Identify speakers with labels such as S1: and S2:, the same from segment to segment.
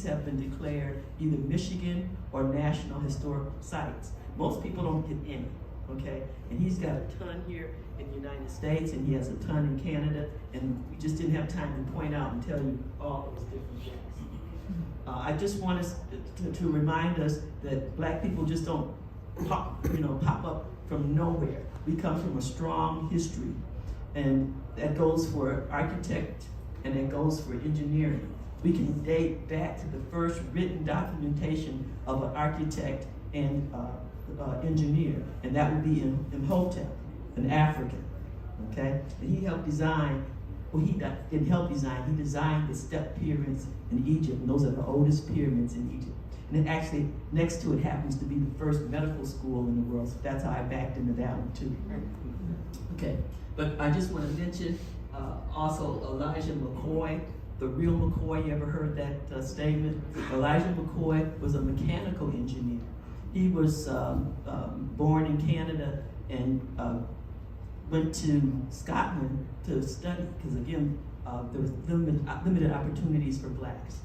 S1: these have been declared either Michigan or National Historic Sites. Most people don't get any, okay? And he's got a ton here in the United States, and he has a ton in Canada, and we just didn't have time to point out and tell you all those different things. I just want us to remind us that black people just don't pop up from nowhere. We come from a strong history, and that goes for architect, and that goes for engineering. We can date back to the first written documentation of an architect and engineer, and that would be Imhotep, an African, okay? And he helped design, well, he didn't help design, he designed the step pyramids in Egypt, and those are the oldest pyramids in Egypt. And then actually, next to it happens to be the first medical school in the world, so that's how I backed into that one too. Okay, but I just want to mention also Elijah McCOY, the real McCoy. You ever heard that statement? Elijah McCoy was a mechanical engineer. He was born in Canada and went to Scotland to study, because again, there was limited opportunities for blacks.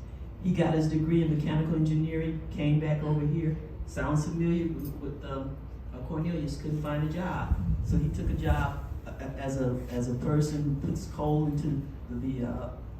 S1: He got his degree in mechanical engineering, came back over here. Sounds familiar with Cornelius, couldn't find a job. So he took a job as a person who puts coal into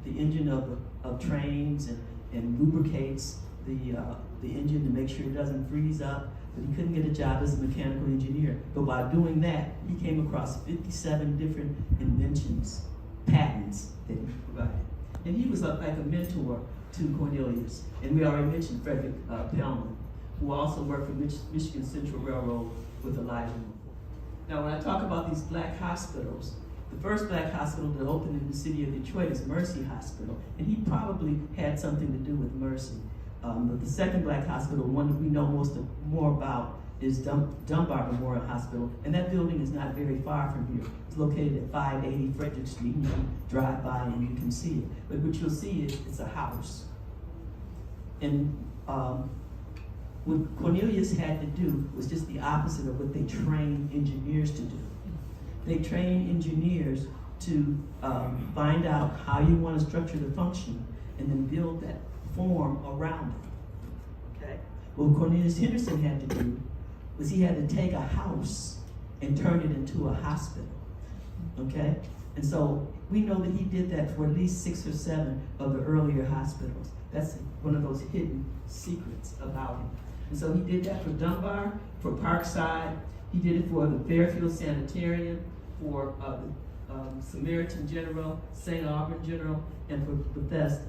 S1: the engine of trains and lubricates the engine to make sure it doesn't freeze up. But he couldn't get a job as a mechanical engineer. But by doing that, he came across 57 different inventions, patents that he provided. And he was like a mentor to Cornelius. And we already mentioned Fredrick Blackburn, who also worked for Michigan Central Railroad with Elijah. Now, when I talk about these black hospitals, the first black hospital that opened in the city of Detroit is Mercy Hospital, and he probably had something to do with Mercy. But the second black hospital, one that we know more about, is Dunbar Memorial Hospital, and that building is not very far from here. It's located at 580 Frederick Street. You can drive by and you can see it. But what you'll see is it's a house. And what Cornelius had to do was just the opposite of what they trained engineers to do. They train engineers to find out how you want to structure the function and then build that form around it, okay? What Cornelius Henderson had to do was he had to take a house and turn it into a hospital, okay? And so we know that he did that for at least 6 or 7 of the earlier hospitals. That's one of those hidden secrets about him. And so he did that for Dunbar, for Parkside. He did it for the Fairfield Sanitarium, for the Samaritan General, St. Auburn General, and for Bethesda.